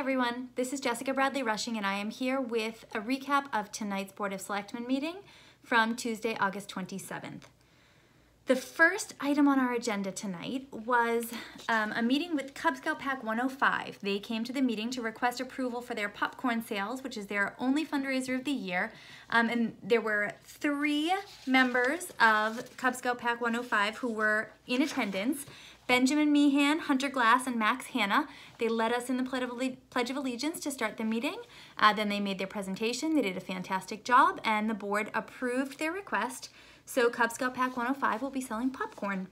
everyone, this is Jessica Bradley Rushing and I am here with a recap of tonight's Board of Selectmen meeting from Tuesday, August 27th. The first item on our agenda tonight was a meeting with Cub Scout Pack 105. They came to the meeting to request approval for their popcorn sales, which is their only fundraiser of the year. And there were 3 members of Cub Scout Pack 105 who were in attendance. Benjamin Meehan, Hunter Glass, and Max Hanna. They led us in the Pledge of Allegiance to start the meeting. Then they made their presentation. They did a fantastic job, and the board approved their request. So Cub Scout Pack 105 will be selling popcorn.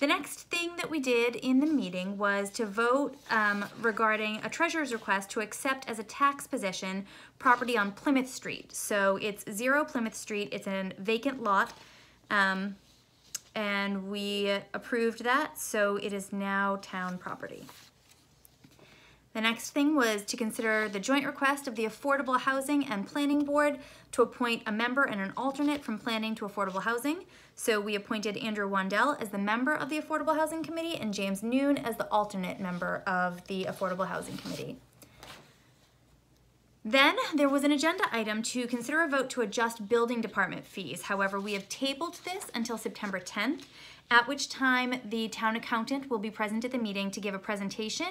The next thing that we did in the meeting was to vote regarding a treasurer's request to accept as a tax position property on Plymouth Street. So it's 0 Plymouth Street. It's a vacant lot. And we approved that, so it is now town property. The next thing was to consider the joint request of the Affordable Housing and Planning Board to appoint a member and an alternate from Planning to Affordable Housing. So we appointed Andrew Wandell as the member of the Affordable Housing Committee and James Noon as the alternate member of the Affordable Housing Committee. Then there was an agenda item to consider a vote to adjust building department fees. However, we have tabled this until September 10th, at which time the town accountant will be present at the meeting to give a presentation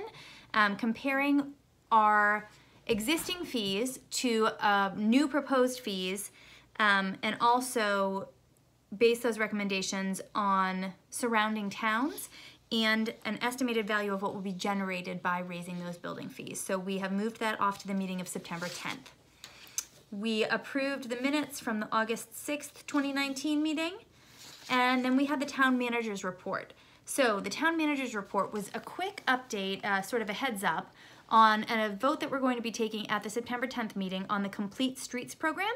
comparing our existing fees to new proposed fees and also base those recommendations on surrounding towns and an estimated value of what will be generated by raising those building fees. So we have moved that off to the meeting of September 10th. We approved the minutes from the August 6th, 2019 meeting, and then we had the town manager's report. So the town manager's report was a quick update, sort of a heads up, on a vote that we're going to be taking at the September 10th meeting on the Complete Streets program.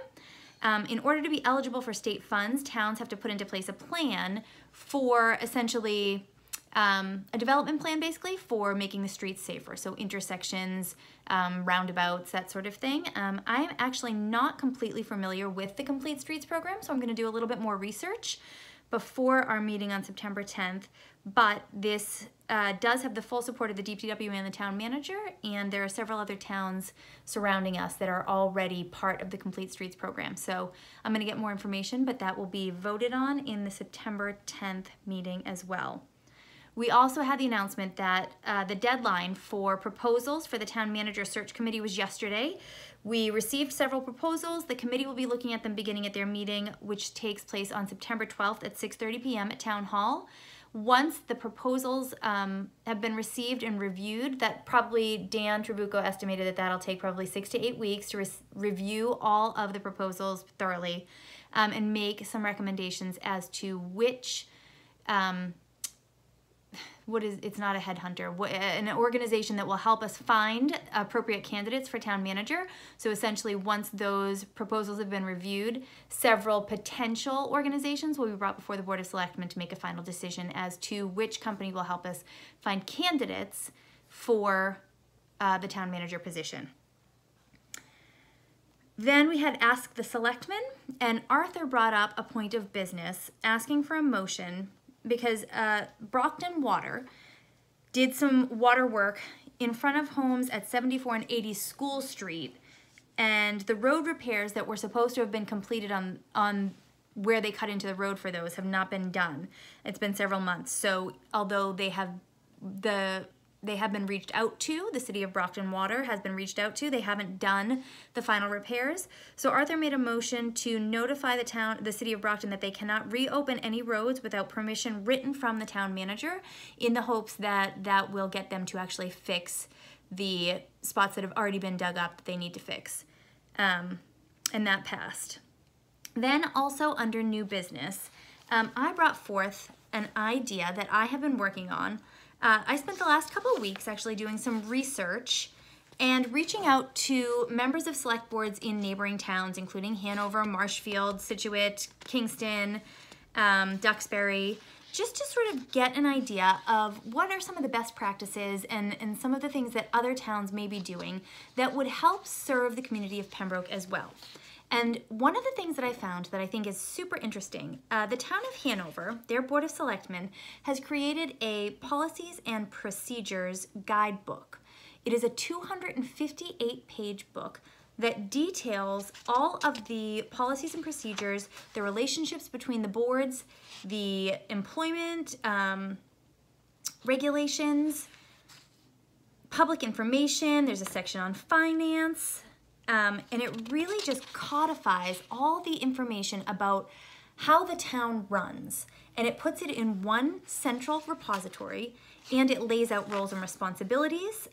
In order to be eligible for state funds, towns have to put into place a plan for essentially a development plan basically for making the streets safer. So intersections, roundabouts, that sort of thing. I'm actually not completely familiar with the Complete Streets program, so I'm going to do a little bit more research before our meeting on September 10th. But this does have the full support of the DPW and the town manager, and there are several other towns surrounding us that are already part of the Complete Streets program. So I'm going to get more information, but that will be voted on in the September 10th meeting as well. We also had the announcement that the deadline for proposals for the town manager search committee was yesterday. We received several proposals. The committee will be looking at them beginning at their meeting, which takes place on September 12th at 6:30 p.m. at Town Hall. Once the proposals have been received and reviewed, that probably Dan Trabucco estimated that that'll take probably 6 to 8 weeks to review all of the proposals thoroughly and make some recommendations as to which it's not a headhunter, an organization that will help us find appropriate candidates for town manager. So essentially, once those proposals have been reviewed, several potential organizations will be brought before the Board of Selectmen to make a final decision as to which company will help us find candidates for the town manager position. Then we had Ask the Selectmen, and Arthur brought up a point of business asking for a motion because Brockton Water did some water work in front of homes at 74 and 80 School Street, and the road repairs that were supposed to have been completed on where they cut into the road for those have not been done. It's been several months. So although they have been reached out to, the City of Brockton Water has been reached out to, they haven't done the final repairs. So Arthur made a motion to notify the City of Brockton that they cannot reopen any roads without permission written from the town manager, in the hopes that that will get them to actually fix the spots that have already been dug up that they need to fix. And that passed. Then also under new business, I brought forth an idea that I have been working on. I spent the last couple of weeks actually doing some research and reaching out to members of select boards in neighboring towns, including Hanover, Marshfield, Scituate, Kingston, Duxbury, just to sort of get an idea of what are some of the best practices and some of the things that other towns may be doing that would help serve the community of Pembroke as well. And one of the things that I found that I think is super interesting, the town of Hanover, their Board of Selectmen, has created a policies and procedures guidebook. It is a 258-page book that details all of the policies and procedures, the relationships between the boards, the employment regulations, public information. There's a section on finance, and it really just codifies all the information about how the town runs, and it puts it in one central repository, and it lays out roles and responsibilities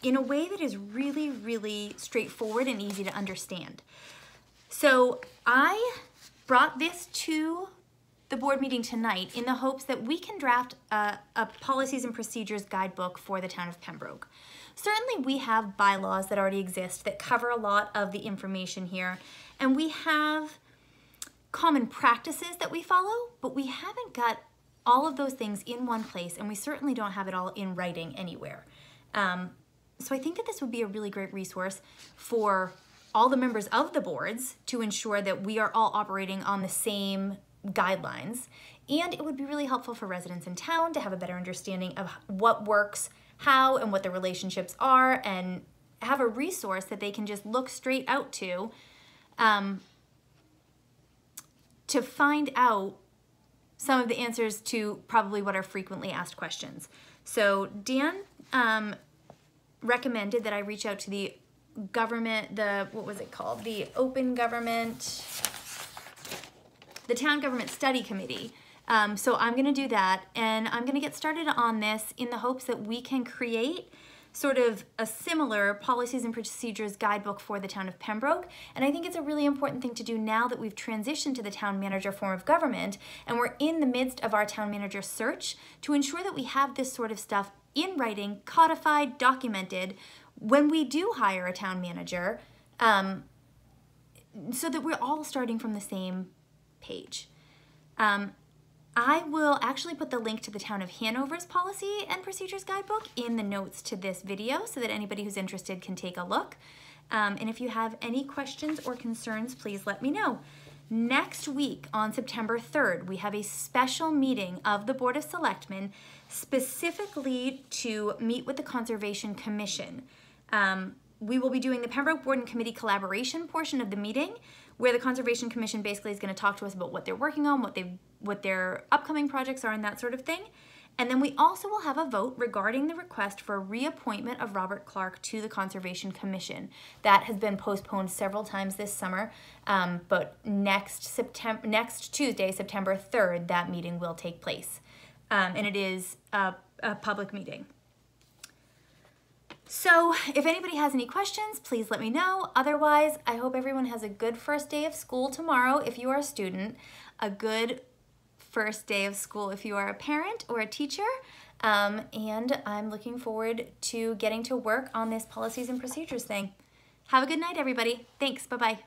in a way that is really, really straightforward and easy to understand. So I brought this to the board meeting tonight in the hopes that we can draft a policies and procedures guidebook for the town of Pembroke. Certainly we have bylaws that already exist that cover a lot of the information here, and we have common practices that we follow, but we haven't got all of those things in one place, and we certainly don't have it all in writing anywhere. So I think that this would be a really great resource for all the members of the boards to ensure that we are all operating on the same guidelines, and it would be really helpful for residents in town to have a better understanding of what works, how, and what the relationships are, and have a resource that they can just look straight out to find out some of the answers to probably what are frequently asked questions. So Dan recommended that I reach out to the government, what was it called? The Town Government Study Committee. So I'm gonna do that, and I'm gonna get started on this in the hopes that we can create sort of a similar policies and procedures guidebook for the town of Pembroke. And I think it's a really important thing to do now that we've transitioned to the town manager form of government and we're in the midst of our town manager search, to ensure that we have this sort of stuff in writing, codified, documented, when we do hire a town manager, so that we're all starting from the same page. I will actually put the link to the town of Hanover's policy and procedures guidebook in the notes to this video so that anybody who's interested can take a look. And if you have any questions or concerns, please let me know. Next week on September 3rd, we have a special meeting of the Board of Selectmen specifically to meet with the Conservation Commission. We will be doing the Pembroke Board and Committee collaboration portion of the meeting, where the Conservation Commission basically is going to talk to us about what they're working on, what their upcoming projects are, and that sort of thing. And then we also will have a vote regarding the request for reappointment of Robert Clark to the Conservation Commission. That has been postponed several times this summer, but next Tuesday, September 3rd, that meeting will take place. And it is a public meeting. So if anybody has any questions, please let me know. Otherwise, I hope everyone has a good first day of school tomorrow if you are a student, a good first day of school if you are a parent or a teacher, and I'm looking forward to getting to work on this policies and procedures thing. Have a good night, everybody. Thanks. Bye-bye.